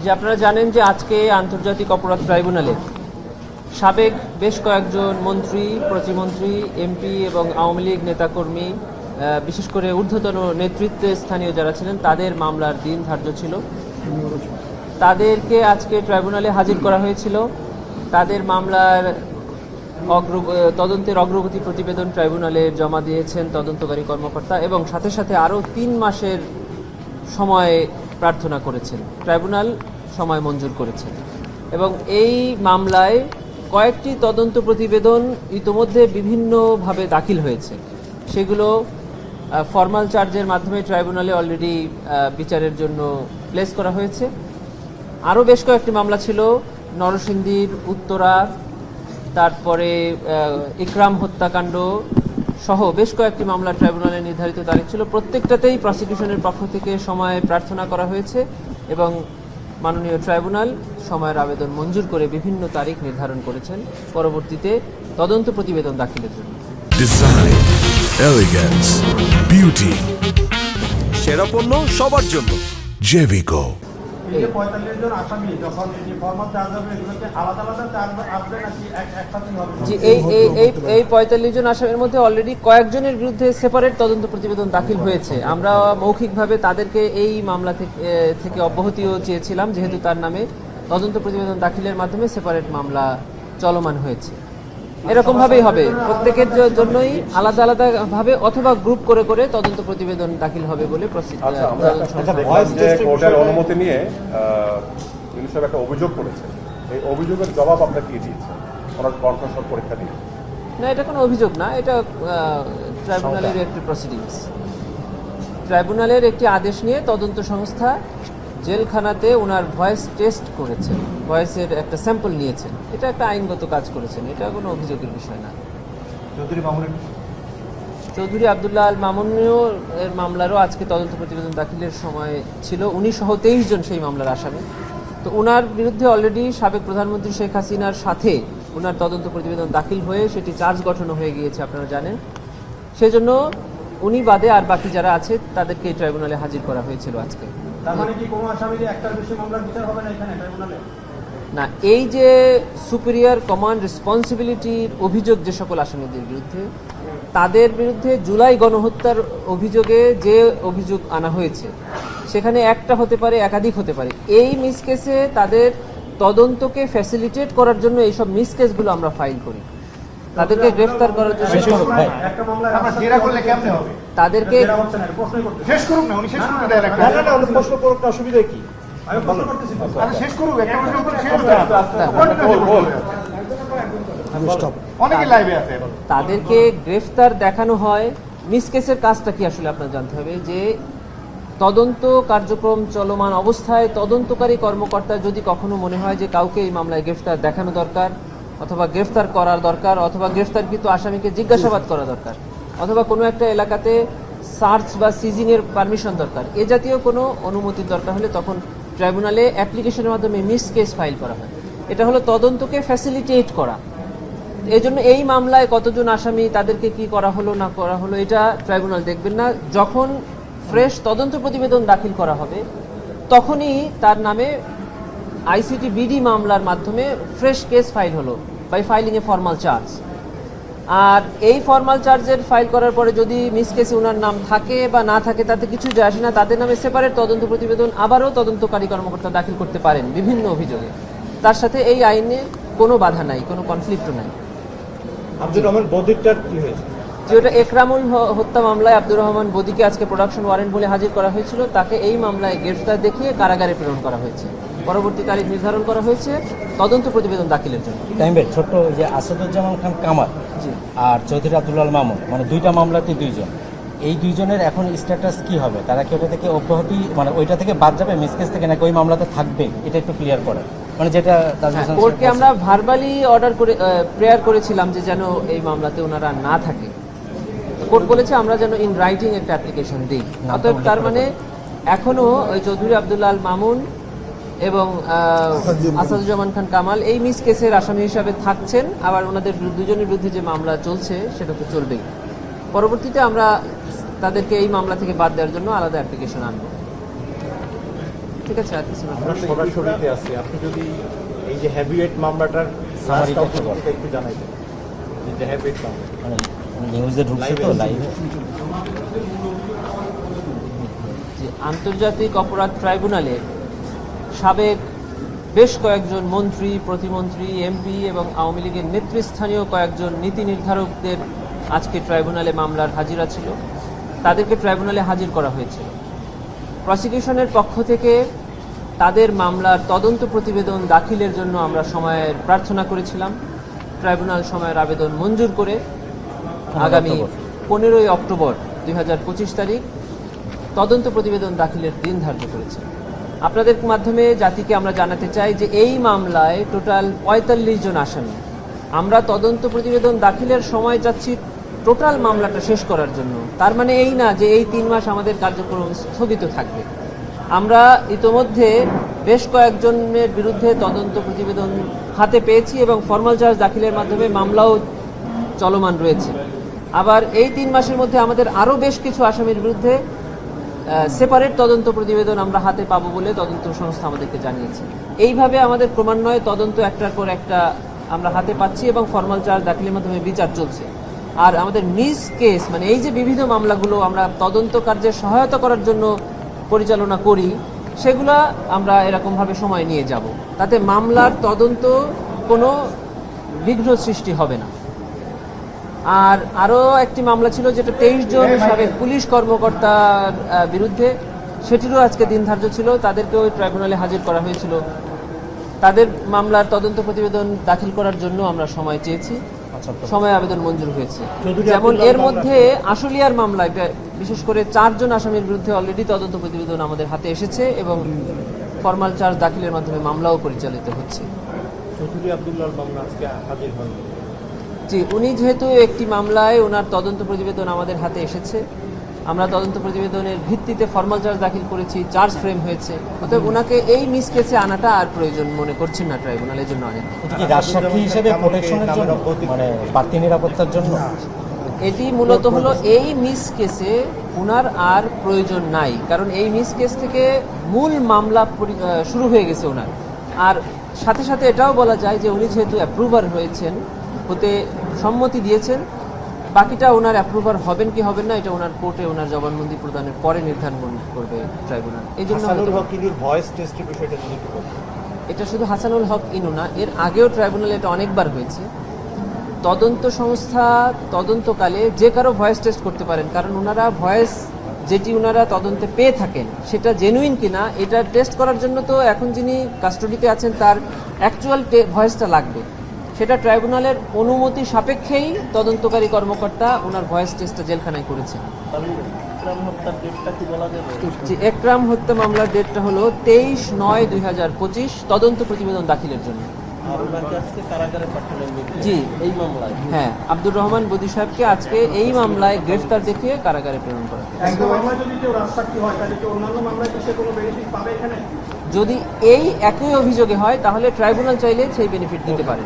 যে আপনারা জানেন যে আজকে আন্তর্জাতিক অপরাধ ট্রাইব্যুনালে সাবেক বেশ কয়েকজন মন্ত্রী, প্রতিমন্ত্রী, এমপি এবং আওয়ামী লীগ নেতাকর্মী, বিশেষ করে ঊর্ধ্বতন নেতৃত্বে স্থানীয় যারা ছিলেন তাদের মামলার দিন ধার্য ছিল। তাদেরকে আজকে ট্রাইব্যুনালে হাজির করা হয়েছিল। তাদের মামলার তদন্তের অগ্রগতি প্রতিবেদন ট্রাইব্যুনালে জমা দিয়েছেন তদন্তকারী কর্মকর্তা এবং সাথে সাথে আরও ৩ মাসের সময় প্রার্থনা করেছেন। ট্রাইব্যুনাল সময় মঞ্জুর করেছেন এবং এই মামলায় কয়েকটি তদন্ত প্রতিবেদন ইতোমধ্যে বিভিন্নভাবে দাখিল হয়েছে। সেগুলো ফর্মাল চার্জের মাধ্যমে ট্রাইব্যুনালে অলরেডি বিচারের জন্য প্লেস করা হয়েছে। আরও বেশ কয়েকটি মামলা ছিল, নরসিংদীর উত্তরা, তারপরে ইকরাম হত্যাকাণ্ড সহ বেশ কয়েকটি মামলা ট্রাইব্যুনালে নির্ধারিত তারিখ ছিল। প্রত্যেকটাতেই প্রসিকিউশনের পক্ষ থেকে সময় প্রার্থনা করা হয়েছে এবং মাননীয় ট্রাইব্যুনাল সময়ের আবেদন মঞ্জুর করে বিভিন্ন তারিখ নির্ধারণ করেছেন পরবর্তীতে তদন্ত প্রতিবেদন দাখিলের জন্য। ডিজাইন, এলিগেন্স, বিউটি, সেরা পণ্য সবার জন্য জেভিকো। এই 45 জন আসামি যখন এই ফরমাল চার্জ হবে এগুলোতে আলাদা আলাদা চার্জ আসবে নাকি একসাথেই হবে? জি, এই 45 জন আসামির মধ্যে অলরেডি কয়েকজনের বিরুদ্ধে সেপারেট তদন্ত প্রতিবেদন দাখিল হয়েছে। আমরা মৌখিকভাবে তাদেরকে এই মামলা থেকে অব্যাহতিও চেয়েছিলাম, যেহেতু তার নামে তদন্ত প্রতিবেদন দাখিলের মাধ্যমে সেপারেট মামলা চলমান হয়েছে। এরকম ভাবেই হবে, প্রত্যেকের জন্যই আলাদা আলাদা ভাবে অথবা গ্রুপ করে করে তদন্ত প্রতিবেদন দাখিল হবে বলে কোর্টের অনুমতি নিয়ে ইউনিসেফ একটা অভিযোগ করেছে। এই অভিযোগের জবাব আপনারা কি দিয়েছেন ওনার কণ্ঠস্বর পরীক্ষা দিয়ে? না, এটা কোনো অভিযোগ না, এটা ট্রাইব্যুনালের একটি প্রসিডিংস। ট্রাইব্যুনালের একটি আদেশ নিয়ে তদন্ত সংস্থা জেলখানাতে ওনার ভয়েস টেস্ট করেছেন, ভয়েসের একটা স্যাম্পল নিয়েছেন। এটা একটা আইনগত কাজ করেছেন, এটা কোনো অভিযোগের বিষয় না। চৌধুরী আব্দুল্লাহ আল মামুনিও এর মামলারও আজকে তদন্ত প্রতিবেদন দাখিলের সময় ছিল। উনি সহ 23 জন সেই মামলার আসামি। তো ওনার বিরুদ্ধে অলরেডি সাবেক প্রধানমন্ত্রী শেখ হাসিনার সাথে ওনার তদন্ত প্রতিবেদন দাখিল হয়ে সেটি চার্জ গঠনও হয়ে গিয়েছে, আপনারা জানেন। সেজন্য উনি বাদে আর বাকি যারা আছে তাদেরকে এই ট্রাইব্যুনালে হাজির করা হয়েছিল আজকে। তার মানে কি কোনো আসামির একটার বেশি মামলার বিচার হবে না এখানে ট্রাইব্যুনালে? না, এই যে সুপিরিয়র কমান্ড রেসপন্সিবিলিটির অভিযোগ যে সকল আসামিদের বিরুদ্ধে, তাদের বিরুদ্ধে জুলাই গণহত্যার অভিযোগে যে অভিযোগ আনা হয়েছে সেখানে একটা হতে পারে, একাধিক হতে পারে। এই মিস কেসে তাদের তদন্তকে ফ্যাসিলিটেট করার জন্য এইসব মিস কেসগুলো আমরা ফাইল করি, তাদেরকে গ্রেফতার করার জন্য। একটা মামলায় আমরা জেরা করলে কেমনে হবে? তাদেরকে প্রশ্নই করতে শেষ করুক না, উনি শেষ করতে দেন একটা। না না, উনি প্রশ্ন করুক না, অসুবিধা কি? আমি প্রশ্ন করতেছি। আরে শেষ করুক, একটা প্রশ্ন করে শেষ করুক। অনেকে লাইভে আছে। তাদেরকে গ্রেফতার দেখানো হয়। মিস কেসের কাজটা কি আসলে আপনার জানতে হবে যে তদন্ত কার্যক্রম চলমান অবস্থায় তদন্তকারী কর্মকর্তা যদি কখনো মনে হয় যে কাউকে এই মামলায় গ্রেফতার দেখানো দরকার, অথবা গ্রেফতার করার দরকার, অথবা গ্রেফতারকৃত আসামিকে জিজ্ঞাসাবাদ করা দরকার, অথবা কোনো একটা এলাকাতে সার্চ বা সিজিং এর পারমিশন দরকার, এ জাতীয় কোনো অনুমতির দরকার হলে তখন ট্রাইব্যুনালে অ্যাপ্লিকেশনের মাধ্যমে মিস কেস ফাইল করা হয়। এটা হলো তদন্তকে ফ্যাসিলিটেট করা। এই জন্য এই মামলায় কতজন আসামি, তাদেরকে কি করা হলো না করা হলো, এটা ট্রাইব্যুনাল দেখবেন না। যখন ফ্রেশ তদন্ত প্রতিবেদন দাখিল করা হবে তখনই তার নামে আইসিটি বিডি মামলার মাধ্যমে ফ্রেশ কেস ফাইল হলো by filing a formal charge. আর এই ফর্মাল চার্জের ফাইল করার পরে যদি মিস কেসে ওনার নাম থাকে বা না থাকে তাতে কিছু যায় আসে না। তাদের নামে সেপারেট তদন্ত প্রতিবেদন আবারও তদন্তকারী কর্মকর্তা দাখিল করতে পারেন বিভিন্ন অভিযোগে। তার সাথে এই আইনে কোনো বাধা নাই, কোনো কনফ্লিক্টও নাই। আব্দুর রহমান বদিরটার কি হয়েছে? যেটা একরামুল হত্যা মামলায় আব্দুর রহমান বদিকে আজকে প্রোডাকশন ওয়ারেন্ট বলে হাজির করা হয়েছিল, তাকে এই মামলায় গ্রেফতার দেখিয়ে কারাগারে প্রেরণ করা হয়েছে। পরবর্তী তারিখ নির্ধারণ করা হয়েছে তদন্ত প্রতিবেদন দাখিলের জন্য। ছোট্ট যে আসাদুজ্জামান খান কামাল আর চৌধুরী আব্দুল্লাহ আল মামুন, মানে দুইটা মামলাতে দুইজন, এই দুইজনের এখন স্ট্যাটাস কি হবে? তারা কি ওটা থেকে অব্যাহতি, মানে ওইটা থেকে বাদ যাবে মিস কেস থেকে, নাকি ওই মামলাতে থাকবে? এটা একটু ক্লিয়ার করে, মানে যেটা কোর্টকে আমরা ভার্বালি অর্ডার করে প্রেয়ার করেছিলাম যে যেন এই মামলাতে ওনারা না থাকে। কোর্ট বলেছে আমরা যেন ইন রাইটিং একটা অ্যাপ্লিকেশন দিই। অতএব তার মানে এখনো ওই চৌধুরী আব্দুল্লাহ আল মামুন এবং আসাদুজ্জামান খান কামাল এই মিস কেসের আসামি হিসাবে থাকছেন। আবার ওনাদের দুজনের বিরুদ্ধে যে মামলা চলছে সেটা তো চলবেই। পরবর্তীতে আমরা তাদেরকে এই মামলা থেকে বাদ দেওয়ার জন্য আলাদা অ্যাপ্লিকেশন আনবো। ঠিক আছে আর কিছু না। আমরা সরাসরিতে আছি, আপনি যদি এই যে হ্যাভিওয়েট মামলাটার Summary টা একটু বলেন। একটু জানাইতেন, যে হ্যাভিওয়েট মামলা মানে নিউজে ঢুকছে তো লাইভে। যে আন্তর্জাতিক অপরাধ ট্রাইব্যুনালে সাবেক বেশ কয়েকজন মন্ত্রী, প্রতিমন্ত্রী, এমপি এবং আওয়ামী লীগের নেতৃস্থানীয় কয়েকজন নীতি নির্ধারকদের আজকে ট্রাইব্যুনালে মামলার হাজিরা ছিল। তাদেরকে ট্রাইব্যুনালে হাজির করা হয়েছিল। প্রসিকিউশনের পক্ষ থেকে তাদের মামলার তদন্ত প্রতিবেদন দাখিলের জন্য আমরা সময়ের প্রার্থনা করেছিলাম। ট্রাইব্যুনাল সময়ের আবেদন মঞ্জুর করে আগামী 15ই অক্টোবর 2025 তারিখ তদন্ত প্রতিবেদন দাখিলের দিন ধার্য করেছে। আপনাদের মাধ্যমে জাতিকে আমরা জানাতে চাই যে এই মামলায় টোটাল 45 জন আসামি। আমরা তদন্ত প্রতিবেদন দাখিলের সময় চাচ্ছি টোটাল মামলাটা শেষ করার জন্য। তার মানে এই না যে এই 3 মাস আমাদের কার্যক্রম স্থগিত থাকবে। আমরা ইতোমধ্যে বেশ কয়েকজনের বিরুদ্ধে তদন্ত প্রতিবেদন হাতে পেয়েছি এবং ফর্মাল চার্জ দাখিলের মাধ্যমে মামলাও চলমান রয়েছে। আবার এই 3 মাসের মধ্যে আমাদের আরও বেশ কিছু আসামির বিরুদ্ধে সেপারেট তদন্ত প্রতিবেদন আমরা হাতে পাবো বলে তদন্ত সংস্থা আমাদেরকে জানিয়েছে। এইভাবে আমাদের ক্রমান্বয়ে তদন্ত একটার পর একটা আমরা হাতে পাচ্ছি এবং ফর্মাল চার্জ দাখিলের মাধ্যমে বিচার চলছে। আর আমাদের নিজ কেস মানে এই যে বিবিধ মামলাগুলো আমরা তদন্ত কার্যে সহায়তা করার জন্য পরিচালনা করি, সেগুলা আমরা এরকমভাবে সময় নিয়ে যাব, তাতে মামলার তদন্ত কোনো বিঘ্ন সৃষ্টি হবে না। আর আরও একটি মামলা ছিল যেটা 23 জন সাবেক পুলিশ কর্মকর্তার বিরুদ্ধে, সেটিরও আজকে দিন ধার্য ছিল। তাদেরকেও ট্রাইব্যুনালে হাজির করা হয়েছিল। তাদের মামলার তদন্ত প্রতিবেদন দাখিল করার জন্য আমরা সময় চেয়েছি, সময় আবেদন মঞ্জুর হয়েছে। যেমন এর মধ্যে আশুলিয়ার মামলা বিশেষ করে 4 জন আসামির বিরুদ্ধে অলরেডি তদন্ত প্রতিবেদন আমাদের হাতে এসেছে এবং ফর্মাল চার্জ দাখিলের মাধ্যমে মামলাও পরিচালিত হচ্ছে। চৌধুরী আব্দুল্লাহর মামলা আজকে হাজির হন। জি, উনি যেহেতু একটি মামলায় ওনার তদন্ত প্রতিবেদন আমাদের হাতে এসেছে, আমরা তদন্ত প্রতিবেদনের ভিত্তিতে ফর্মাল চার্জ দাখিল করেছি, চার্জ ফ্রেম হয়েছে, অতএব ওনাকে এই মিস কেসে আনাটা আর প্রয়োজন মনে করছেন না ট্রাইব্যুনালের জন্য অনেক। এটা কি রাজসাক্ষী হিসেবে প্রোটেকশনের জন্য, মানে বাড়তি নিরাপত্তার জন্য? এটি মূলত হলো এই মিস কেসে ওনার আর প্রয়োজন নাই, কারণ এই মিস কেস থেকে মূল মামলা শুরু হয়ে গেছে ওনার। আর সাথে সাথে এটাও বলা যায় যে উনি যেহেতু অ্যাপ্রুভার হয়েছেন, হতে সম্মতি দিয়েছেন, বাকিটা ওনার অ্যাপ্রুভার হবেন কি হবেন না এটা ওনার কোর্টে ওনার জবানবন্দি প্রদানের পরে নির্ধারণ করবে ট্রাইব্যুনাল। এই জন্য ভয়েস টেস্টের বিষয়টা যদি একটু বলেন। এটা শুধু হাসানুল হক ইনু না, এর আগেও ট্রাইব্যুনালে এটা অনেকবার হয়েছে। তদন্ত সংস্থা তদন্তকালে যে কারো ভয়েস টেস্ট করতে পারেন, কারণ ওনারা ভয়েস যেটি ওনারা তদন্তে পেয়ে থাকেন সেটা জেনুইন কিনা এটা টেস্ট করার জন্য তো এখন যিনি কাস্টডিতে আছেন তার অ্যাকচুয়াল ভয়েসটা লাগবে। সেটা ট্রাইব্যুনালের অনুমতি সাপেক্ষেই তদন্তকারী কর্মকর্তা ওনার ভয়েস টেস্টটা জেলখানায় করেছেন। একরাম হত্যা মামলার ডেটটা হলো 23/9/2025 তদন্ত প্রতিবেদন দাখিলের জন্য। জি, এই মামলায় হ্যাঁ, আব্দুর রহমান বদি সাহেবকে আজকে এই মামলায় গ্রেফতার দেখিয়ে কারাগারে প্রেরণ করা হয়েছে। একটা মামলায় যদি কেউ রাজসাক্ষী হয় তাহলে কি অন্যান্য মামলায় কি সে কোনো বেনিফিট পাবে এখানে? যদি এই একই অভিযোগে হয় তাহলে ট্রাইব্যুনাল চাইলে সেই বেনিফিট দিতে পারে।